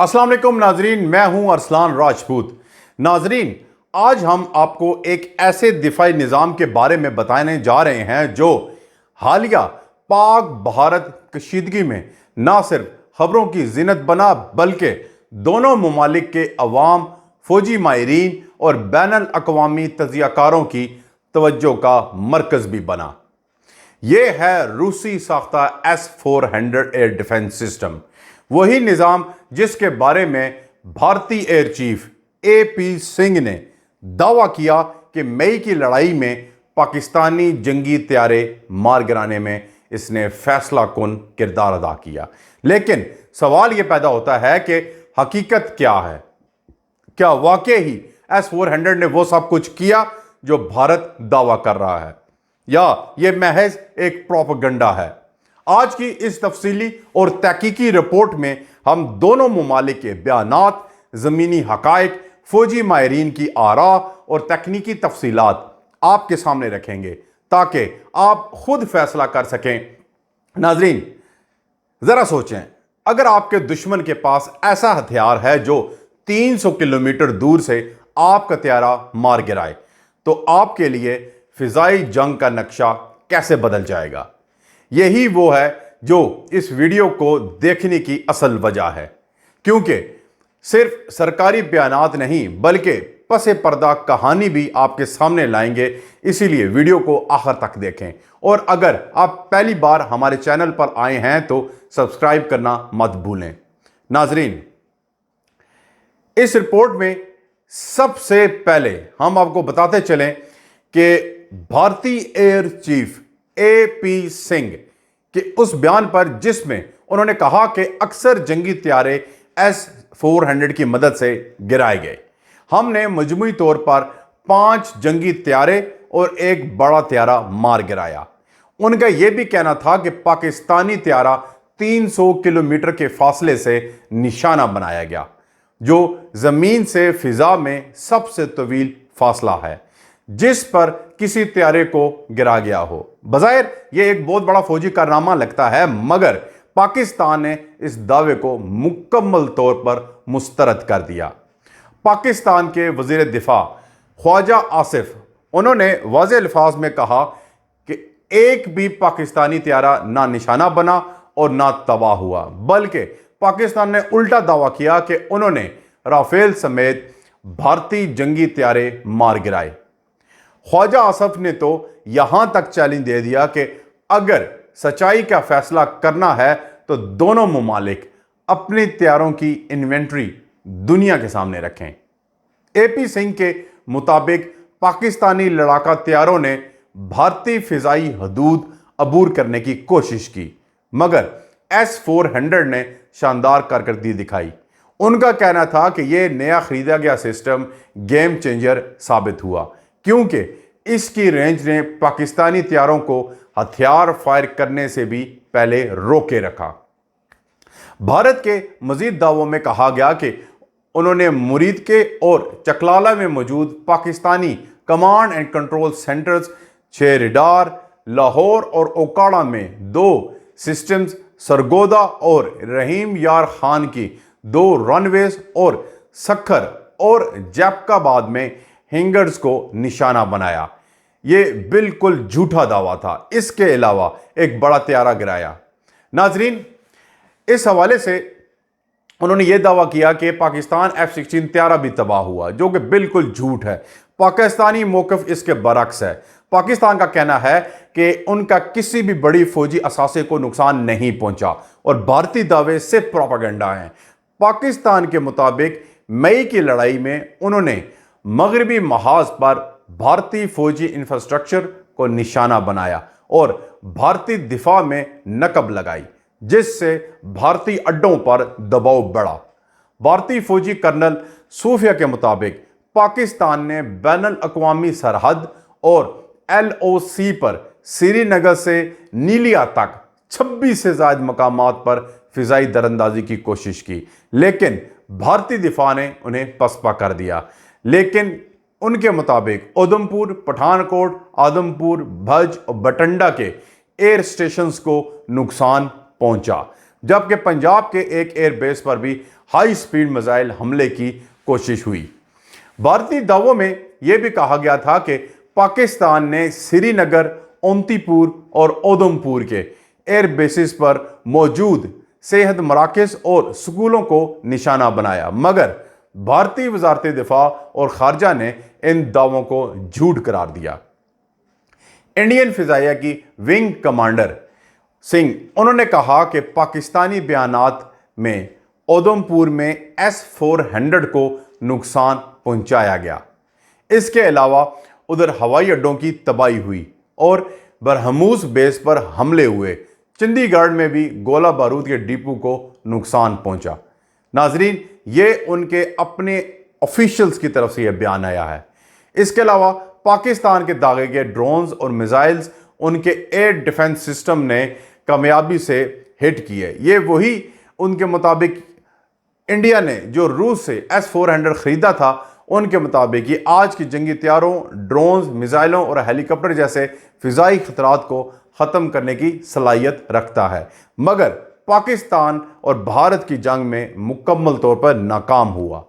अस्सलाम वालेकुम नाजरीन, मैं हूं अरसलान राजपूत। नाजरीन, आज हम आपको एक ऐसे दिफाई निज़ाम के बारे में बताने जा रहे हैं जो हालिया पाक भारत कशीदगी में ना सिर्फ खबरों की जिनत बना बल्कि दोनों ममालिक के अवाम, फौजी माहिरीन और बैनुल अक़वामी तजियाकारों की तवज्जो का मरकज़ भी बना। यह है रूसी साख्ता S-400 एयर डिफेंस सिस्टम, वही निज़ाम जिसके बारे में भारतीय एयर चीफ AP सिंह ने दावा किया कि मई की लड़ाई में पाकिस्तानी जंगी तैयारे मार गिराने में इसने फैसला कुन किरदार अदा किया। लेकिन सवाल यह पैदा होता है कि हकीकत क्या है? क्या वाकई ही S-400 ने वो सब कुछ किया जो भारत दावा कर रहा है, या यह महज एक प्रोपेगेंडा है? आज की इस तफसीली और तहकीकी रिपोर्ट में हम दोनों ममालिक के बयानात, ज़मीनी हकाइक, फौजी माहिरीन की आरा और तकनीकी तफसीलात आपके सामने रखेंगे ताकि आप खुद फैसला कर सकें। नाजरीन, ज़रा सोचें, अगर आपके दुश्मन के पास ऐसा हथियार है जो 300 किलोमीटर दूर से आपका त्यारा मार गिराए, तो आपके लिए फिजाई जंग का नक्शा कैसे बदल जाएगा? यही वो है जो इस वीडियो को देखने की असल वजह है, क्योंकि सिर्फ सरकारी बयानात नहीं बल्कि पसे पर्दा कहानी भी आपके सामने लाएंगे। इसीलिए वीडियो को आखिर तक देखें, और अगर आप पहली बार हमारे चैनल पर आए हैं तो सब्सक्राइब करना मत भूलें। नाजरीन, इस रिपोर्ट में सबसे पहले हम आपको बताते चलें कि भारतीय एयर चीफ AP सिंह के उस बयान पर जिसमें उन्होंने कहा कि अक्सर जंगी तैयारे S-400 की मदद से गिराए गए, हमने मजमूई तौर पर 5 जंगी तैयारे और एक बड़ा तैयारा मार गिराया। उनका यह भी कहना था कि पाकिस्तानी तैयारा 300 किलोमीटर के फासले से निशाना बनाया गया, जो जमीन से फिजा में सबसे तवील फासला है जिस पर किसी तैयारे को गिरा गया हो। बज़ाहिर यह एक बहुत बड़ा फौजी कारनामा लगता है, मगर पाकिस्तान ने इस दावे को मुकम्मल तौर पर मुस्तरद कर दिया। पाकिस्तान के वज़ीर दिफा ख्वाजा आसिफ, उन्होंने वाज़ेह अल्फाज में कहा कि एक भी पाकिस्तानी तैयारा ना निशाना बना और ना तबाह हुआ, बल्कि पाकिस्तान ने उल्टा दावा किया कि उन्होंने राफेल समेत भारतीय जंगी तैयारे मार गिराए। ख्वाजा आसिफ ने तो यहां तक चैलेंज दे दिया कि अगर सच्चाई का फैसला करना है तो दोनों ममालिक अपने तैयारों की इन्वेंट्री दुनिया के सामने रखें। AP सिंह के मुताबिक पाकिस्तानी लड़ाका तैयारों ने भारतीय फिजाई हदूद अबूर करने की कोशिश की, मगर S-400 ने शानदार कारकर्दगी दिखाई। उनका कहना था कि यह नया खरीदा गया सिस्टम गेम चेंजर साबित हुआ, क्योंकि इसकी रेंज ने पाकिस्तानी तैयारों को हथियार फायर करने से भी पहले रोके रखा। भारत के मजीद दावों में कहा गया कि उन्होंने मुरीद के और चकलाला में मौजूद Pakistani command and control centres, 6 radar, Lahore और ओकाड़ा में 2 सिस्टम्स, सरगोदा और रहीम यार खान की 2 रनवेज और सखर और जैकबाद में हिंगर्स को निशाना बनाया। यह बिल्कुल झूठा दावा था। इसके अलावा एक बड़ा तैयारा गिराया। नाजरीन, इस हवाले से उन्होंने यह दावा किया कि पाकिस्तान F-16 तैयारा भी तबाह हुआ, जो कि बिल्कुल झूठ है। पाकिस्तानी मौक़िफ़ इसके बरक्स है। पाकिस्तान का कहना है कि उनका किसी भी बड़ी फौजी असासे को नुकसान नहीं पहुंचा और भारतीय दावे सिर्फ प्रोपेगेंडा हैं। पाकिस्तान के मुताबिक मई की लड़ाई में उन्होंने मगरबी महाज पर भारतीय फौजी इंफ्रास्ट्रक्चर को निशाना बनाया और भारतीय दिफा में नकब लगाई, जिससे भारतीय अड्डों पर दबाव बढ़ा। भारतीय फौजी कर्नल सूफिया के मुताबिक पाकिस्तान ने बैनुल अक़वामी सरहद और LOC पर श्रीनगर से नीलिया तक 26 से ज़ायद मकामात पर फिजाई दरअंदाजी की कोशिश की, लेकिन भारतीय दिफा ने उन्हें पसपा कर दिया। लेकिन उनके मुताबिक उधमपुर, पठानकोट, आदमपुर, भज और बटंडा के एयर स्टेशंस को नुकसान पहुंचा, जबकि पंजाब के एक एयरबेस पर भी हाई स्पीड मिसाइल हमले की कोशिश हुई। भारतीय दावों में यह भी कहा गया था कि पाकिस्तान ने श्रीनगर, ओंतीपुर और उधमपुर के एयर बेसिस पर मौजूद सेहत मराकज़ और स्कूलों को निशाना बनाया, मगर भारतीय वजारत दिफा और खारजा ने इन दावों को झूठ करार दिया। इंडियन फिजाइया की विंग कमांडर सिंह, उन्होंने कहा कि पाकिस्तानी बयानात में उधमपुर में S-400 को नुकसान पहुंचाया गया। इसके अलावा उधर हवाई अड्डों की तबाही हुई और बरहमूस बेस पर हमले हुए। चंडीगढ़ में भी गोला बारूद के डिपो को नुकसान पहुंचा। नाजरीन, ये उनके अपने ऑफिशियल्स की तरफ से यह बयान आया है। इसके अलावा पाकिस्तान के दागे गए ड्रोन्स और मिसाइल्स उनके एयर डिफेंस सिस्टम ने कामयाबी से हिट किए। ये वही उनके मुताबिक इंडिया ने जो रूस से S-400 खरीदा था, उनके मुताबिक ये आज की जंगी तैयारों, ड्रोन्स, मिसाइलों और हेलीकॉप्टर जैसे फिजाई खतरात को ख़त्म करने की सलाहियत रखता है, मगर पाकिस्तान और भारत की जंग में मुकम्मल तौर पर नाकाम हुआ।